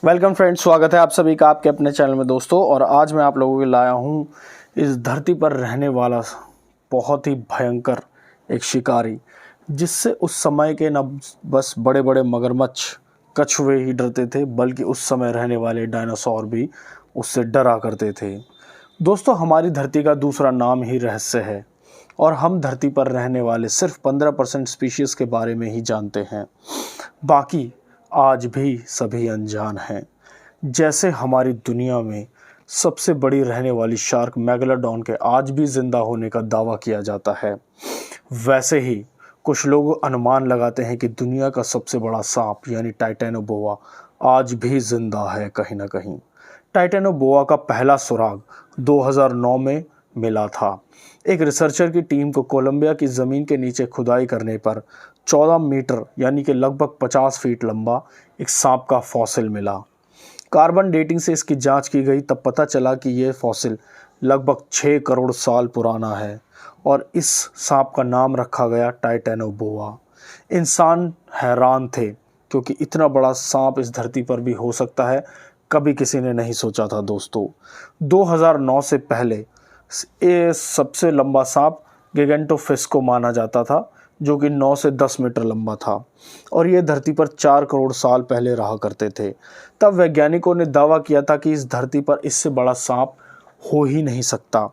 Welcome friends, स्वागत है आप सभी का आपके अपने चैनल में दोस्तों। और आज मैं आप लोगों के लाया हूँ इस धरती पर रहने वाला बहुत ही भयंकर एक शिकारी, जिससे उस समय के न बस बड़े बड़े मगरमच्छ कछुए ही डरते थे, बल्कि उस समय रहने वाले डायनासोर भी उससे डरा करते थे। दोस्तों, हमारी धरती का दूसरा नाम ही रहस्य है और हम धरती पर रहने वाले सिर्फ 15% स्पीशीज़ के बारे में ही जानते हैं। बाकी आज भी सभी अनजान हैं। जैसे हमारी दुनिया में सबसे बड़ी रहने वाली शार्क मेगालोडॉन के आज भी जिंदा होने का दावा किया जाता है, वैसे ही कुछ लोग अनुमान लगाते हैं कि दुनिया का सबसे बड़ा सांप यानी टाइटेनोबोआ आज भी जिंदा है कहीं ना कहीं। टाइटेनोबोआ का पहला सुराग 2009 में मिला था। एक रिसर्चर की टीम को कोलंबिया की ज़मीन के नीचे खुदाई करने पर 14 मीटर यानी कि लगभग 50 फीट लंबा एक सांप का फॉसिल मिला। कार्बन डेटिंग से इसकी जांच की गई, तब पता चला कि यह फॉसिल लगभग 6 करोड़ साल पुराना है और इस सांप का नाम रखा गया टाइटेनोबोआ। इंसान हैरान थे क्योंकि इतना बड़ा सांप इस धरती पर भी हो सकता है, कभी किसी ने नहीं सोचा था दोस्तों। 2009 से पहले ये सबसे लंबा सांप गिगेंटोफिश को माना जाता था, जो कि 9 से 10 मीटर लंबा था और ये धरती पर 4 करोड़ साल पहले रहा करते थे। तब वैज्ञानिकों ने दावा किया था कि इस धरती पर इससे बड़ा सांप हो ही नहीं सकता,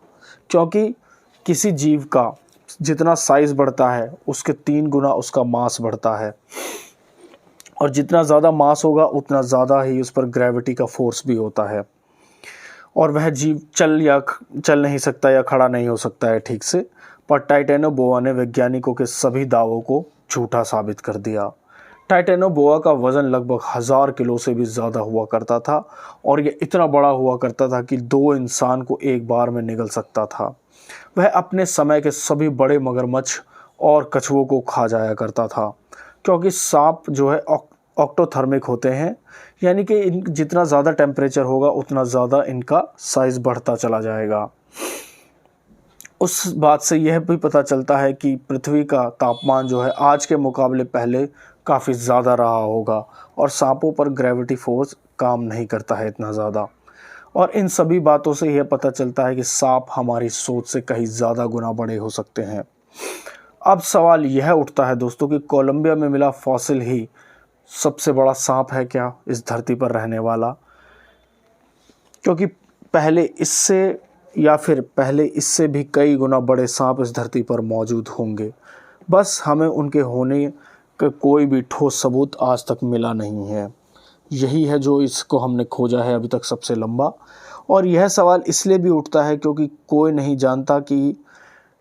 क्योंकि किसी जीव का जितना साइज बढ़ता है उसके 3 गुना उसका मास बढ़ता है और जितना ज़्यादा मास होगा उतना ज़्यादा ही उस पर ग्रेविटी का फोर्स भी होता है और वह जीव चल नहीं सकता या खड़ा नहीं हो सकता है ठीक से। पर टाइटेनोबोआ ने वैज्ञानिकों के सभी दावों को झूठा साबित कर दिया। टाइटेनोबोआ का वजन लगभग 1000 किलो से भी ज़्यादा हुआ करता था और यह इतना बड़ा हुआ करता था कि 2 इंसान को एक बार में निगल सकता था। वह अपने समय के सभी बड़े मगरमच्छ और कछुओं को खा जाया करता था, क्योंकि सांप जो है ऑक्टोथर्मिक होते हैं, यानी कि जितना ज़्यादा टेम्परेचर होगा उतना ज़्यादा इनका साइज़ बढ़ता चला जाएगा। उस बात से यह भी पता चलता है कि पृथ्वी का तापमान जो है आज के मुकाबले पहले काफ़ी ज़्यादा रहा होगा और सांपों पर ग्रेविटी फोर्स काम नहीं करता है इतना ज़्यादा। और इन सभी बातों से यह पता चलता है कि सांप हमारी सोच से कहीं ज़्यादा गुना बड़े हो सकते हैं। अब सवाल यह उठता है दोस्तों कि कोलंबिया में मिला फॉसिल ही सबसे बड़ा सांप है क्या इस धरती पर रहने वाला, क्योंकि पहले इससे भी कई गुना बड़े सांप इस धरती पर मौजूद होंगे, बस हमें उनके होने का कोई भी ठोस सबूत आज तक मिला नहीं है। यही है जो इसको हमने खोजा है अभी तक सबसे लंबा। और यह सवाल इसलिए भी उठता है क्योंकि कोई नहीं जानता कि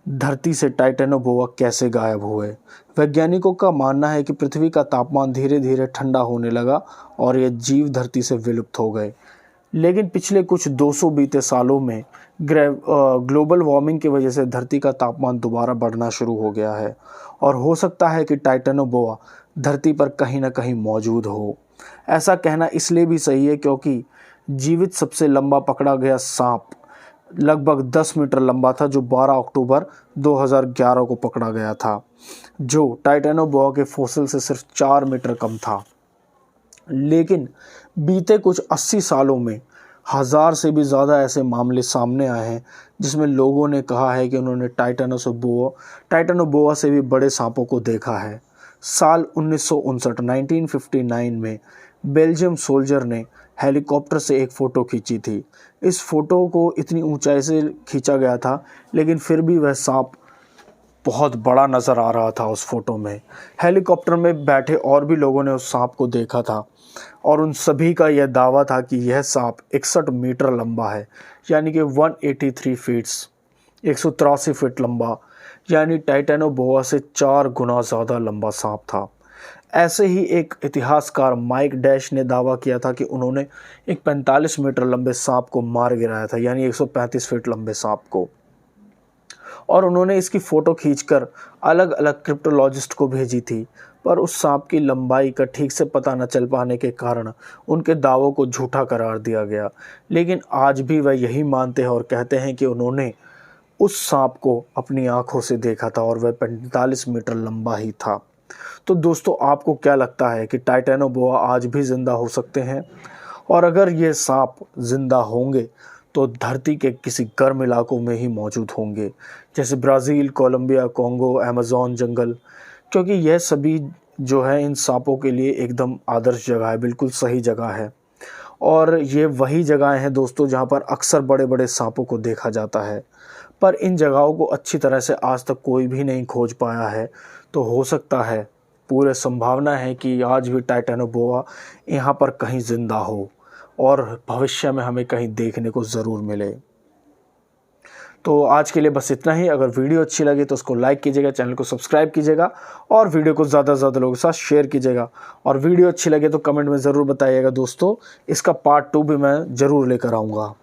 धरती से टाइटेनोबोआ कैसे गायब हुए। वैज्ञानिकों का मानना है कि पृथ्वी का तापमान धीरे धीरे ठंडा होने लगा और ये जीव धरती से विलुप्त हो गए। लेकिन पिछले कुछ 200 बीते सालों में ग्लोबल वार्मिंग की वजह से धरती का तापमान दोबारा बढ़ना शुरू हो गया है और हो सकता है कि टाइटेनोबोआ धरती पर कहीं ना कहीं मौजूद हो। ऐसा कहना इसलिए भी सही है क्योंकि जीवित सबसे लंबा पकड़ा गया सांप लगभग 10 मीटर लंबा था, जो 12 अक्टूबर 2011 को पकड़ा गया था, जो टाइटेनोबोआ के फॉसिल से सिर्फ 4 मीटर कम था। लेकिन बीते कुछ 80 सालों में 1000 से भी ज़्यादा ऐसे मामले सामने आए हैं जिसमें लोगों ने कहा है कि उन्होंने टाइटेनोबोआ से भी बड़े सांपों को देखा है। साल 1959 में बेल्जियम सोल्जर ने हेलीकॉप्टर से एक फ़ोटो खींची थी। इस फ़ोटो को इतनी ऊंचाई से खींचा गया था, लेकिन फिर भी वह सांप बहुत बड़ा नज़र आ रहा था उस फोटो में। हेलीकॉप्टर में बैठे और भी लोगों ने उस सांप को देखा था और उन सभी का यह दावा था कि यह सांप 61 मीटर लंबा है, यानी कि 183 फीट्स 183 फीट लंबा, यानी टाइटेनोबोआ से 4 गुना ज़्यादा लंबा सांप था। ऐसे ही एक इतिहासकार माइक डैश ने दावा किया था कि उन्होंने एक 45 मीटर लंबे सांप को मार गिराया था, यानी 135 फीट लंबे सांप को, और उन्होंने इसकी फ़ोटो खींचकर अलग अलग क्रिप्टोलॉजिस्ट को भेजी थी। पर उस सांप की लंबाई का ठीक से पता न चल पाने के कारण उनके दावों को झूठा करार दिया गया। लेकिन आज भी वह यही मानते हैं और कहते हैं कि उन्होंने उस सांप को अपनी आंखों से देखा था और वह 45 मीटर लंबा ही था। तो दोस्तों, आपको क्या लगता है कि टाइटेनोबोआ आज भी ज़िंदा हो सकते हैं? और अगर ये सांप जिंदा होंगे तो धरती के किसी गर्म इलाकों में ही मौजूद होंगे, जैसे ब्राज़ील, कोलंबिया, कॉन्गो, अमेज़न जंगल, क्योंकि यह सभी जो है इन सांपों के लिए एकदम आदर्श जगह है, बिल्कुल सही जगह है। और ये वही जगहें हैं दोस्तों जहाँ पर अक्सर बड़े बड़े सांपों को देखा जाता है, पर इन जगहों को अच्छी तरह से आज तक कोई भी नहीं खोज पाया है। तो हो सकता है, पूरे संभावना है कि आज भी टाइटेनोबोआ यहाँ पर कहीं ज़िंदा हो और भविष्य में हमें कहीं देखने को ज़रूर मिले। तो आज के लिए बस इतना ही। अगर वीडियो अच्छी लगी तो उसको लाइक कीजिएगा, चैनल को सब्सक्राइब कीजिएगा और वीडियो को ज़्यादा से ज़्यादा लोगों के साथ शेयर कीजिएगा। और वीडियो अच्छी लगे तो कमेंट में ज़रूर बताइएगा दोस्तों, इसका पार्ट 2 भी मैं ज़रूर लेकर आऊँगा।